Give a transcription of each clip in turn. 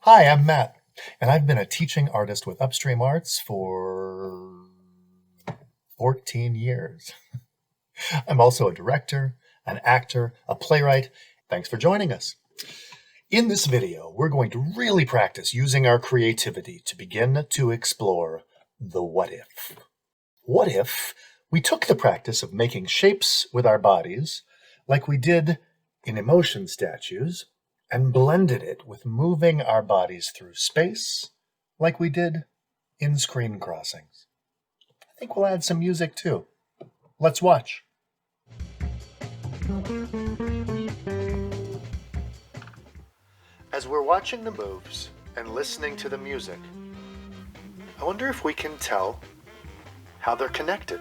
Hi, I'm Matt, and I've been a teaching artist with Upstream Arts for 14 years. I'm also a director, an actor, a playwright. Thanks for joining us. In this video, we're going to really practice using our creativity to begin to explore the what if. What if we took the practice of making shapes with our bodies, like we did in emotion statues, and blended it with moving our bodies through space, like we did in screen crossings? I think we'll add some music too. Let's watch. As we're watching the moves and listening to the music, I wonder if we can tell how they're connected.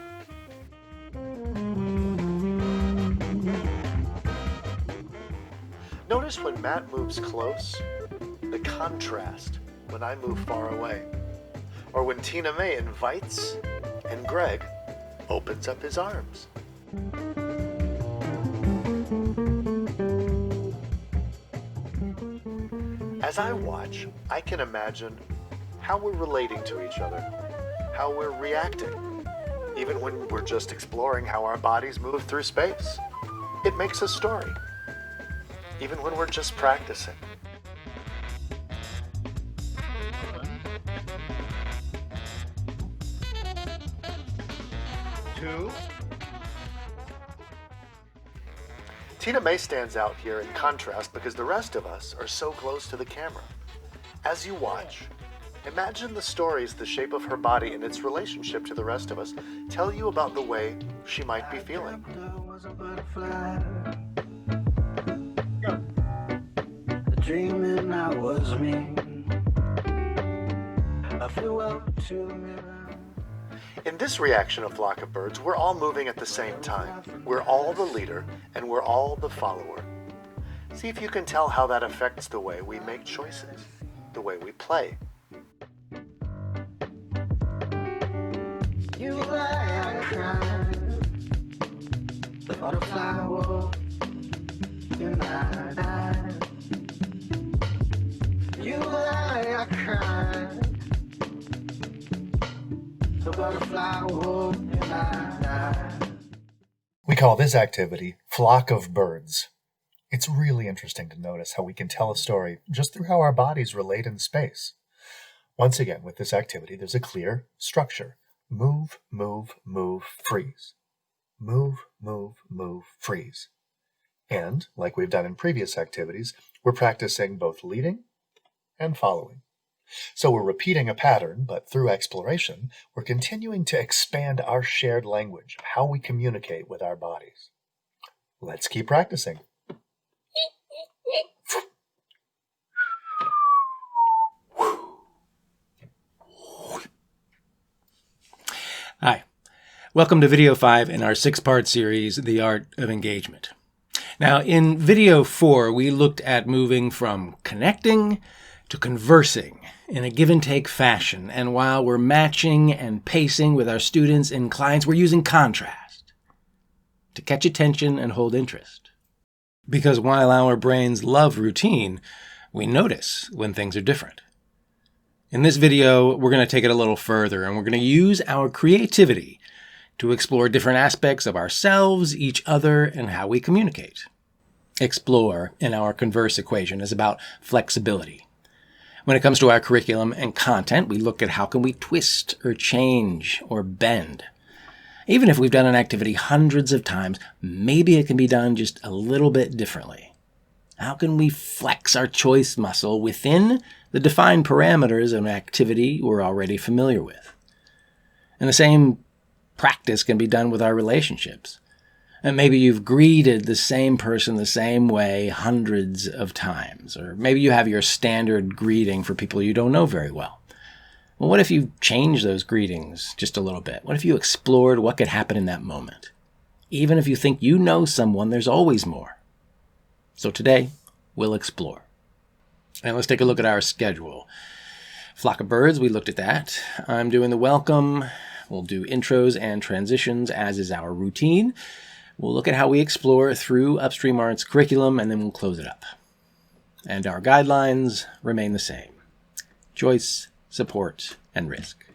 Notice when Matt moves close, the contrast when I move far away. Or when Tina May invites and Greg opens up his arms. As I watch, I can imagine how we're relating to each other, how we're reacting, even when we're just exploring how our bodies move through space. It makes a story, even when we're just practicing. Two. Tina May stands out here in contrast because the rest of us are so close to the camera. As you watch, imagine the stories the shape of her body and its relationship to the rest of us tell you about the way she might be feeling. Dreaming I was me. I flew up to the mirror. In this reaction of Flock of Birds, we're all moving at the same time. We're all the leader, and we're all the follower. See if you can tell how that affects the way we make choices, the way we play. You lie, I cried. The butterfly walk. You lie. You lie, I cried. The butterfly walk. You lie. We call this activity Flock of Birds. It's really interesting to notice how we can tell a story just through how our bodies relate in space. Once again, with this activity, there's a clear structure. Move, move, move, freeze. Move, move, move, freeze. And, like we've done in previous activities, we're practicing both leading and following. So we're repeating a pattern, but through exploration, we're continuing to expand our shared language of how we communicate with our bodies. Let's keep practicing. Hi, welcome to video 5 in our 6-part series, The Art of Engagement. Now, in video 4, we looked at moving from connecting to conversing in a give-and-take fashion, and while we're matching and pacing with our students and clients, we're using contrast to catch attention and hold interest. Because while our brains love routine, we notice when things are different. In this video, we're going to take it a little further, and we're going to use our creativity to explore different aspects of ourselves, each other, and how we communicate. Explore in our converse equation is about flexibility. When it comes to our curriculum and content, we look at how can we twist or change or bend. Even if we've done an activity hundreds of times, maybe it can be done just a little bit differently. How can we flex our choice muscle within the defined parameters of an activity we're already familiar with? And the same practice can be done with our relationships. And maybe you've greeted the same person the same way hundreds of times. Or maybe you have your standard greeting for people you don't know very well. Well, what if you changed those greetings just a little bit? What if you explored what could happen in that moment? Even if you think you know someone, there's always more. So today, we'll explore. And let's take a look at our schedule. Flock of Birds, we looked at that. I'm doing the welcome. We'll do intros and transitions, as is our routine. We'll look at how we explore through Upstream Arts curriculum, and then we'll close it up. and our guidelines remain the same. Choice, support, and risk.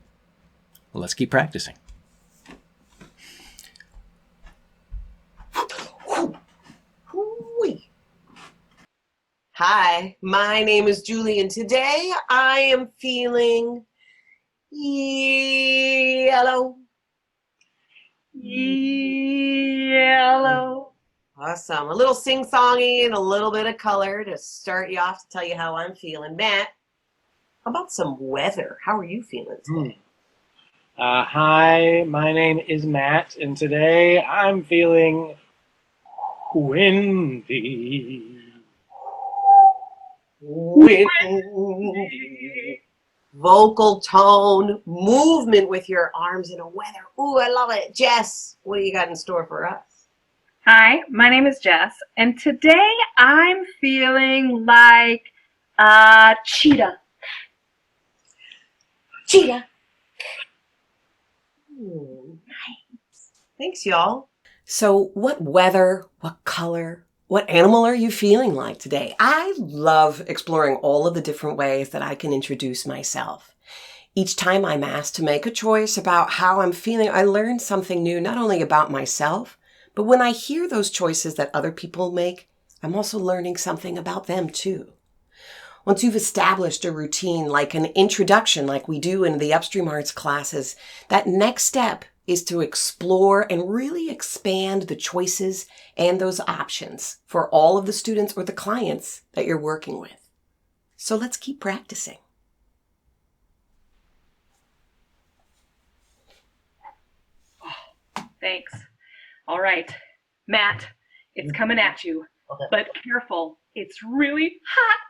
Well, let's keep practicing. Hi, my name is Julie, and today I am feeling yellow. Yellow. Awesome. A little sing-songy and a little bit of color to start you off to tell you how I'm feeling. Matt, how about some weather? How are you feeling today? Hi, my name is Matt, and today I'm feeling windy. Vocal tone, movement with your arms in a weather. Ooh, I love it. Jess, what do you got in store for us? Hi, my name is Jess, and today I'm feeling like a cheetah. Cheetah. Nice. Thanks, y'all. So, what weather, what color, what animal are you feeling like today? I love exploring all of the different ways that I can introduce myself. Each time I'm asked to make a choice about how I'm feeling, I learn something new, not only about myself, but when I hear those choices that other people make, I'm also learning something about them too. Once you've established a routine, like an introduction, like we do in the Upstream Arts classes, that next step is to explore and really expand the choices and those options for all of the students or the clients that you're working with. So let's keep practicing. Thanks. All right, Matt, it's coming at you, but careful, it's really hot.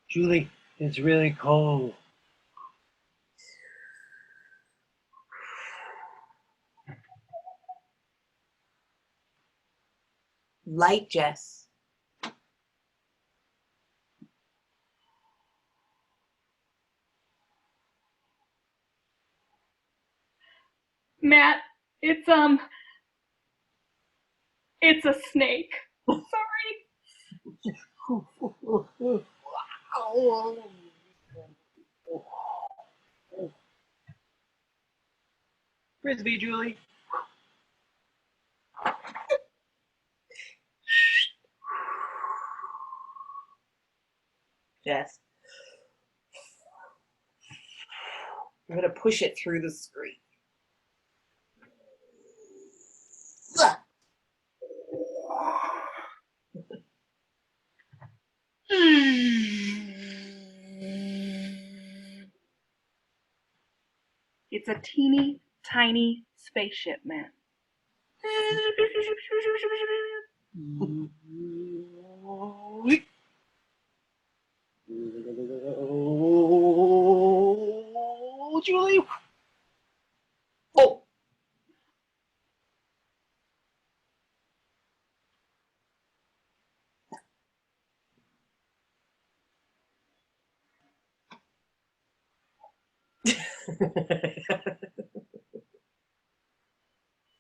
Julie, it's really cold. Light, Jess. Matt, it's a snake. Sorry. Frisbee, Julie. Jess. I'm going to push it through the screen. It's a teeny tiny spaceship, Matt. Julie. Oh.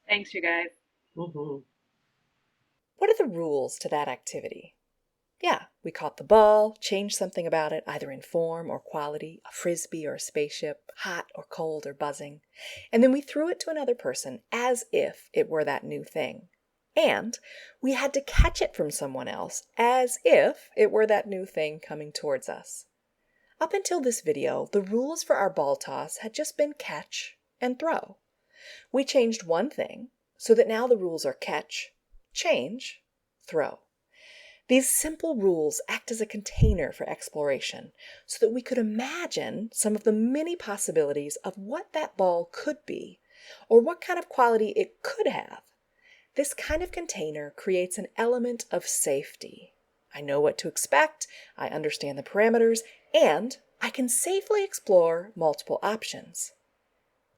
Thanks, you guys. Mm-hmm. What are the rules to that activity? Yeah, we caught the ball, changed something about it, either in form or quality, a frisbee or a spaceship, hot or cold or buzzing, and then we threw it to another person as if it were that new thing. And we had to catch it from someone else as if it were that new thing coming towards us. Up until this video, the rules for our ball toss had just been catch and throw. We changed one thing so that now the rules are catch, change, throw. These simple rules act as a container for exploration so that we could imagine some of the many possibilities of what that ball could be or what kind of quality it could have. This kind of container creates an element of safety. I know what to expect, I understand the parameters, and I can safely explore multiple options.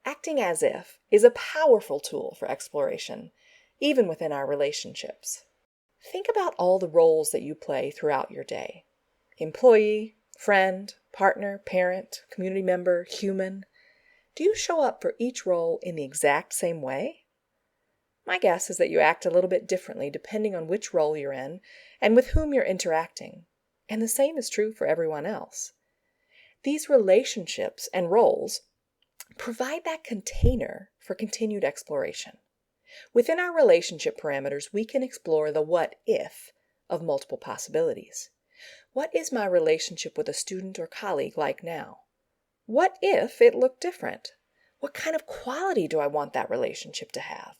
Acting as if is a powerful tool for exploration, even within our relationships. Think about all the roles that you play throughout your day. Employee, friend, partner, parent, community member, human. Do you show up for each role in the exact same way? My guess is that you act a little bit differently depending on which role you're in and with whom you're interacting, and the same is true for everyone else. These relationships and roles provide that container for continued exploration. Within our relationship parameters, we can explore the what if of multiple possibilities. What is my relationship with a student or colleague like now? What if it looked different? What kind of quality do I want that relationship to have?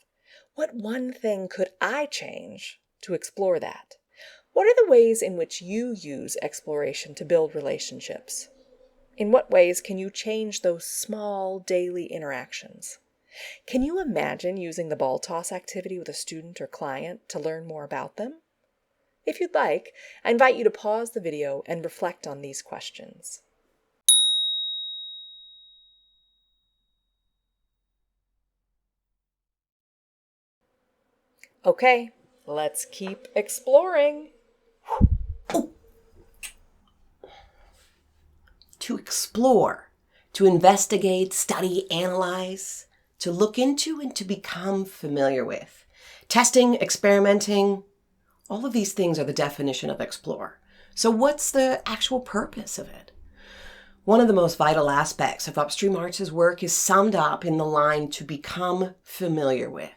What one thing could I change to explore that? What are the ways in which you use exploration to build relationships? In what ways can you change those small daily interactions? Can you imagine using the ball toss activity with a student or client to learn more about them? If you'd like, I invite you to pause the video and reflect on these questions. Okay, let's keep exploring. To explore, to investigate, study, analyze, to look into and to become familiar with. Testing, experimenting, all of these things are the definition of explore. So what's the actual purpose of it? One of the most vital aspects of Upstream Arts' work is summed up in the line to become familiar with.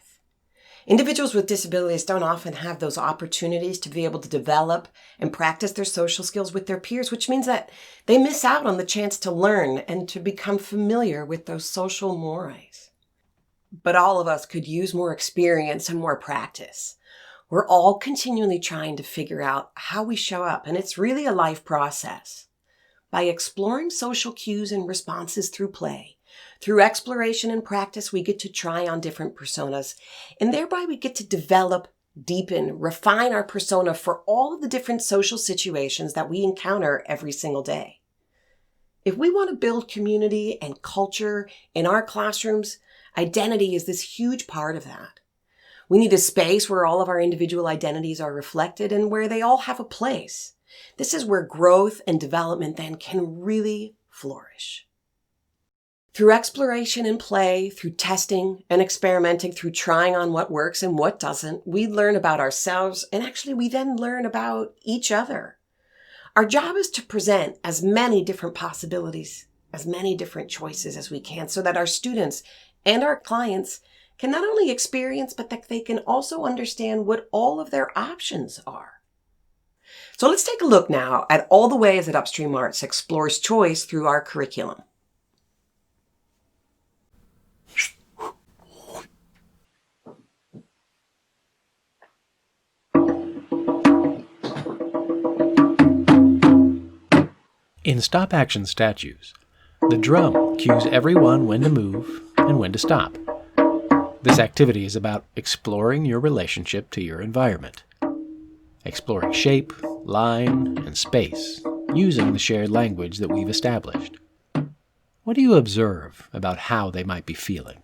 Individuals with disabilities don't often have those opportunities to be able to develop and practice their social skills with their peers, which means that they miss out on the chance to learn and to become familiar with those social mores. But all of us could use more experience and more practice. We're all continually trying to figure out how we show up, and it's really a life process. By exploring social cues and responses through play, through exploration and practice, we get to try on different personas, and thereby we get to develop, deepen, refine our persona for all of the different social situations that we encounter every single day. If we want to build community and culture in our classrooms, identity is this huge part of that. We need a space where all of our individual identities are reflected and where they all have a place. This is where growth and development then can really flourish. Through exploration and play, through testing and experimenting, through trying on what works and what doesn't, we learn about ourselves, and actually we then learn about each other. Our job is to present as many different possibilities, as many different choices as we can, so that our students and our clients can not only experience, but that they can also understand what all of their options are. So let's take a look now at all the ways that Upstream Arts explores choice through our curriculum. In stop-action statues, the drum cues everyone when to move and when to stop. This activity is about exploring your relationship to your environment, exploring shape, line, and space, using the shared language that we've established. What do you observe about how they might be feeling?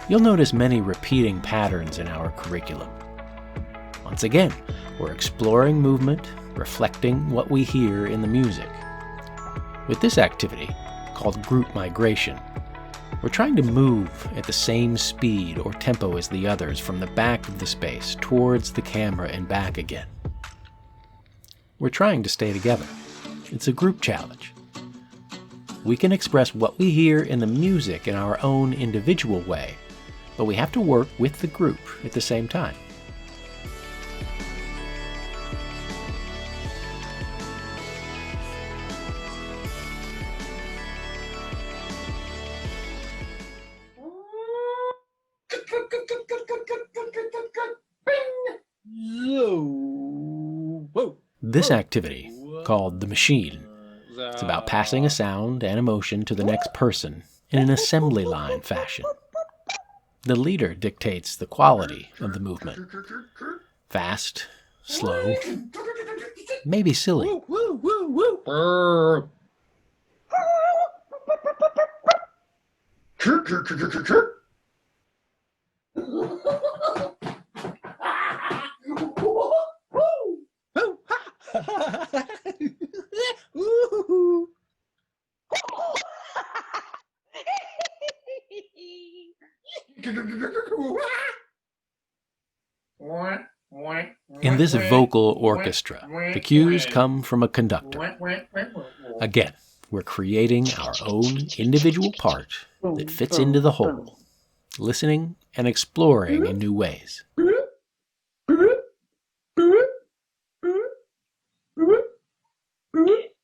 You'll notice many repeating patterns in our curriculum. Once again, we're exploring movement, reflecting what we hear in the music. With this activity, called group migration, we're trying to move at the same speed or tempo as the others from the back of the space towards the camera and back again. We're trying to stay together. It's a group challenge. We can express what we hear in the music in our own individual way, but we have to work with the group at the same time. This activity, called the machine, is about passing a sound and emotion to the next person in an assembly line fashion. The leader dictates the quality of the movement. Fast, slow, maybe silly. In this vocal orchestra, the cues come from a conductor. Again, we're creating our own individual part that fits into the whole, listening and exploring in new ways.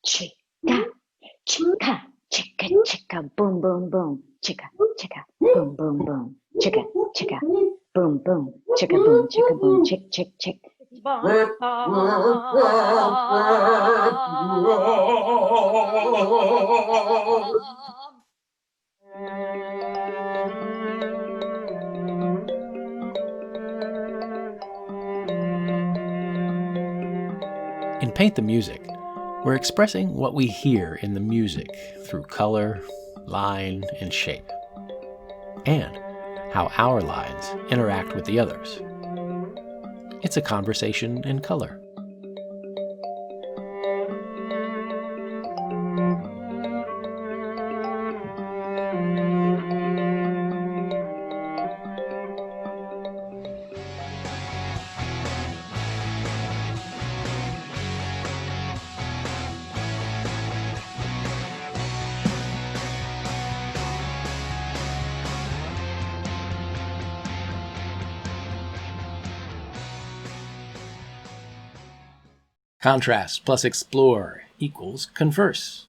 Chicka, chicka, chicka, chicka, boom, boom, boom, chicka, chicka, boom, boom, boom, chicka, chicka, boom, boom, chicka, boom, chick, chick, chick. In Paint the Music, we're expressing what we hear in the music through color, line, and shape, and how our lines interact with the others. It's a conversation in color. Contrast plus explore equals converse.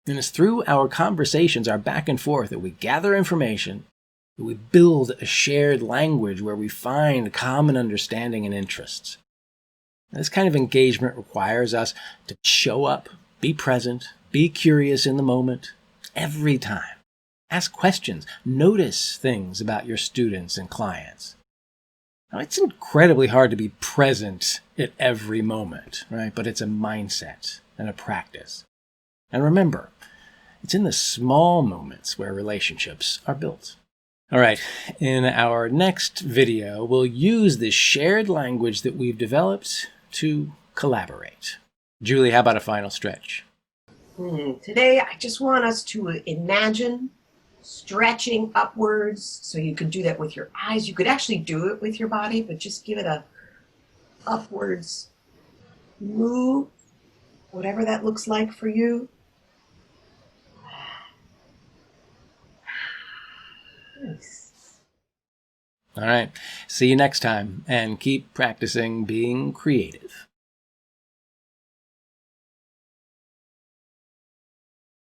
And it's through our conversations, our back and forth, that we gather information, that we build a shared language where we find common understanding and interests. And this kind of engagement requires us to show up, be present, be curious in the moment, every time. Ask questions, notice things about your students and clients. Now, it's incredibly hard to be present at every moment, right? But it's a mindset and a practice. And remember, it's in the small moments where relationships are built. All right, in our next video, we'll use this shared language that we've developed to collaborate. Julie, how about a final stretch? Today, I just want us to imagine stretching upwards. So you could do that with your eyes. You could actually do it with your body, but just give it a upwards move, whatever that looks like for you. Nice. All right, see you next time, and keep practicing being creative.